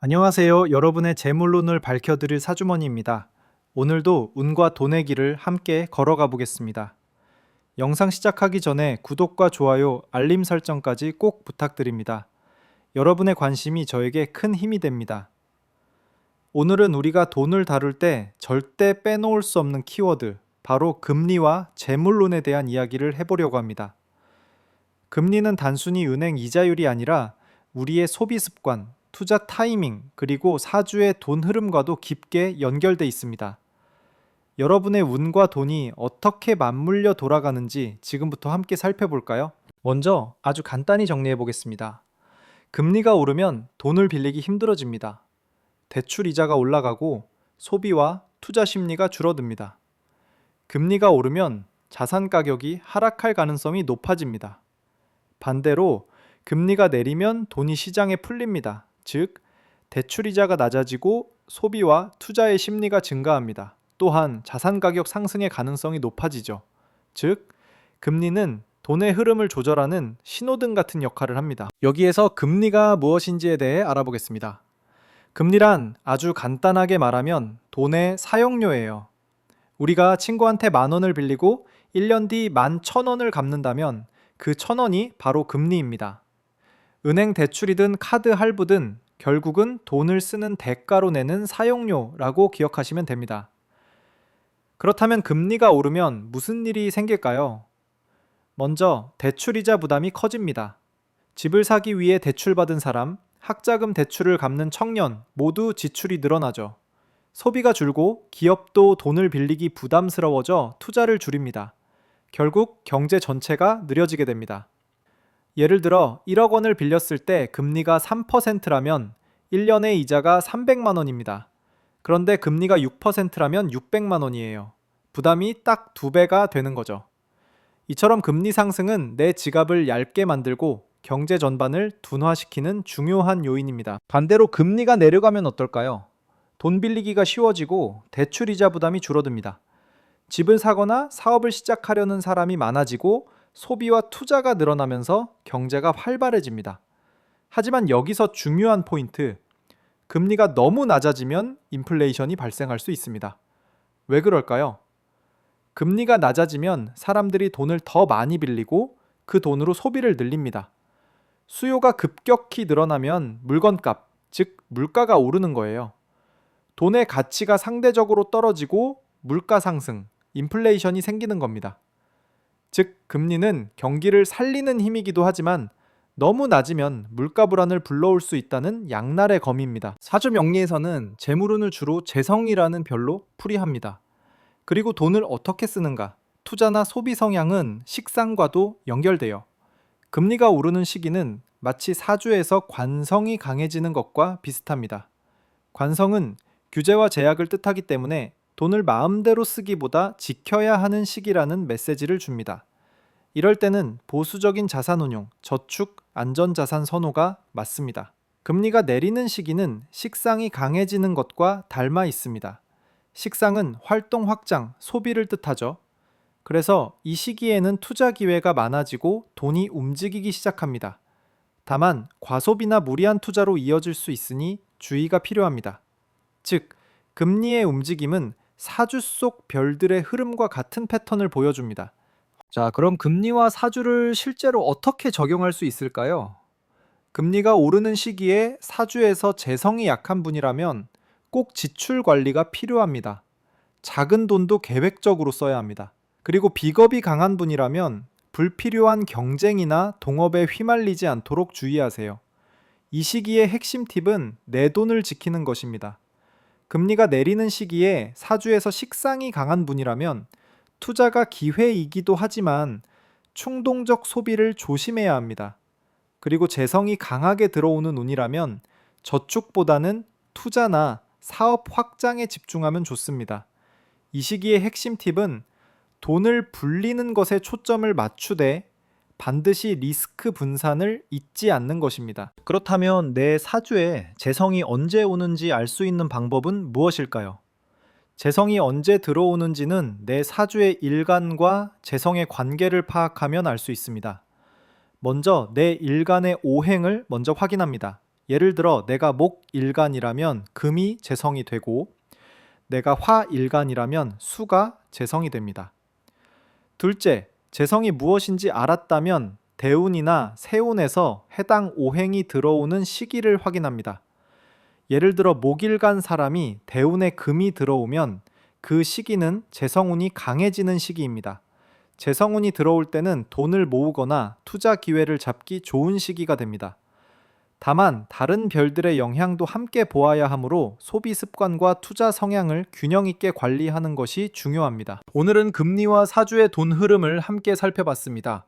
안녕하세요. 여러분의 재물운을 밝혀드릴 사주머니입니다. 오늘도 운과 돈의 길을 함께 걸어가 보겠습니다. 영상 시작하기 전에 구독과 좋아요, 알림 설정까지 꼭 부탁드립니다. 여러분의 관심이 저에게 큰 힘이 됩니다. 오늘은 우리가 돈을 다룰 때 절대 빼놓을 수 없는 키워드, 바로 금리와 재물운에 대한 이야기를 해보려고 합니다. 금리는 단순히 은행 이자율이 아니라 우리의 소비 습관, 투자 타이밍, 그리고 사주의 돈 흐름과도 깊게 연결돼 있습니다. 여러분의 운과 돈이 어떻게 맞물려 돌아가는지 지금부터 함께 살펴볼까요? 먼저 아주 간단히 정리해 보겠습니다. 금리가 오르면 돈을 빌리기 힘들어집니다. 대출 이자가 올라가고 소비와 투자 심리가 줄어듭니다. 금리가 오르면 자산 가격이 하락할 가능성이 높아집니다. 반대로 금리가 내리면 돈이 시장에 풀립니다. 즉, 대출이자가 낮아지고 소비와 투자의 심리가 증가합니다. 또한 자산 가격 상승의 가능성이 높아지죠. 즉, 금리는 돈의 흐름을 조절하는 신호등 같은 역할을 합니다. 여기에서 금리가 무엇인지에 대해 알아보겠습니다. 금리란 아주 간단하게 말하면 돈의 사용료예요. 우리가 친구한테 10,000원을 빌리고 1년 뒤 11,000원을 갚는다면 그 1,000원이 바로 금리입니다. 은행 대출이든 카드 할부든 결국은 돈을 쓰는 대가로 내는 사용료라고 기억하시면 됩니다. 그렇다면 금리가 오르면 무슨 일이 생길까요? 먼저 대출이자 부담이 커집니다. 집을 사기 위해 대출받은 사람, 학자금 대출을 갚는 청년 모두 지출이 늘어나죠. 소비가 줄고 기업도 돈을 빌리기 부담스러워져 투자를 줄입니다. 결국 경제 전체가 느려지게 됩니다. 예를 들어 1억 원을 빌렸을 때 금리가 3%라면 1년의 이자가 300만 원입니다. 그런데 금리가 6%라면 600만 원이에요. 부담이 딱 2배가 되는 거죠. 이처럼 금리 상승은 내 지갑을 얇게 만들고 경제 전반을 둔화시키는 중요한 요인입니다. 반대로 금리가 내려가면 어떨까요? 돈 빌리기가 쉬워지고 대출 이자 부담이 줄어듭니다. 집을 사거나 사업을 시작하려는 사람이 많아지고 소비와 투자가 늘어나면서 경제가 활발해집니다. 하지만 여기서 중요한 포인트, 금리가 너무 낮아지면 인플레이션이 발생할 수 있습니다. 왜 그럴까요? 금리가 낮아지면 사람들이 돈을 더 많이 빌리고 그 돈으로 소비를 늘립니다. 수요가 급격히 늘어나면 물건값, 즉 물가가 오르는 거예요. 돈의 가치가 상대적으로 떨어지고 물가 상승, 인플레이션이 생기는 겁니다. 즉, 금리는 경기를 살리는 힘이기도 하지만 너무 낮으면 물가 불안을 불러올 수 있다는 양날의 검입니다. 사주 명리에서는 재물운을 주로 재성이라는 별로 풀이합니다. 그리고 돈을 어떻게 쓰는가, 투자나 소비 성향은 식상과도 연결돼요. 금리가 오르는 시기는 마치 사주에서 관성이 강해지는 것과 비슷합니다. 관성은 규제와 제약을 뜻하기 때문에 돈을 마음대로 쓰기보다 지켜야 하는 시기라는 메시지를 줍니다. 이럴 때는 보수적인 자산운용, 저축, 안전자산 선호가 맞습니다. 금리가 내리는 시기는 식상이 강해지는 것과 닮아 있습니다. 식상은 활동 확장, 소비를 뜻하죠. 그래서 이 시기에는 투자 기회가 많아지고 돈이 움직이기 시작합니다. 다만 과소비나 무리한 투자로 이어질 수 있으니 주의가 필요합니다. 즉, 금리의 움직임은 사주 속 별들의 흐름과 같은 패턴을 보여줍니다. 자, 그럼 금리와 사주를 실제로 어떻게 적용할 수 있을까요? 금리가 오르는 시기에 사주에서 재성이 약한 분이라면 꼭 지출 관리가 필요합니다. 작은 돈도 계획적으로 써야 합니다. 그리고 비겁이 강한 분이라면 불필요한 경쟁이나 동업에 휘말리지 않도록 주의하세요. 이 시기의 핵심 팁은 내 돈을 지키는 것입니다. 금리가 내리는 시기에 사주에서 식상이 강한 분이라면 투자가 기회이기도 하지만 충동적 소비를 조심해야 합니다. 그리고 재성이 강하게 들어오는 운이라면 저축보다는 투자나 사업 확장에 집중하면 좋습니다. 이 시기의 핵심 팁은 돈을 불리는 것에 초점을 맞추되 반드시 리스크 분산을 잊지 않는 것입니다. 그렇다면 내 사주에 재성이 언제 오는지 알 수 있는 방법은 무엇일까요? 재성이 언제 들어오는지는 내 사주의 일간과 재성의 관계를 파악하면 알 수 있습니다. 먼저 내 일간의 오행을 먼저 확인합니다. 예를 들어 내가 목일간이라면 금이 재성이 되고 내가 화일간이라면 수가 재성이 됩니다. 둘째, 재성이 무엇인지 알았다면 대운이나 세운에서 해당 오행이 들어오는 시기를 확인합니다. 예를 들어 목일간 사람이 대운에 금이 들어오면 그 시기는 재성운이 강해지는 시기입니다. 재성운이 들어올 때는 돈을 모으거나 투자 기회를 잡기 좋은 시기가 됩니다. 다만 다른 별들의 영향도 함께 보아야 하므로 소비 습관과 투자 성향을 균형 있게 관리하는 것이 중요합니다. 오늘은 금리와 사주의 돈 흐름을 함께 살펴봤습니다.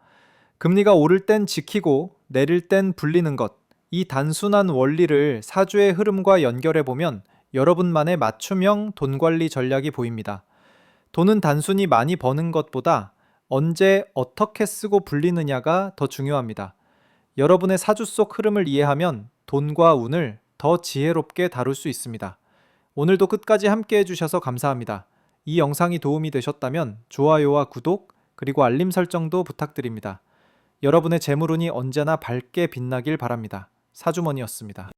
금리가 오를 땐 지키고 내릴 땐 불리는 것, 이 단순한 원리를 사주의 흐름과 연결해 보면 여러분만의 맞춤형 돈 관리 전략이 보입니다. 돈은 단순히 많이 버는 것보다 언제 어떻게 쓰고 불리느냐가 더 중요합니다. 여러분의 사주 속 흐름을 이해하면 돈과 운을 더 지혜롭게 다룰 수 있습니다. 오늘도 끝까지 함께 해주셔서 감사합니다. 이 영상이 도움이 되셨다면 좋아요와 구독, 그리고 알림 설정도 부탁드립니다. 여러분의 재물운이 언제나 밝게 빛나길 바랍니다. 사주머니였습니다.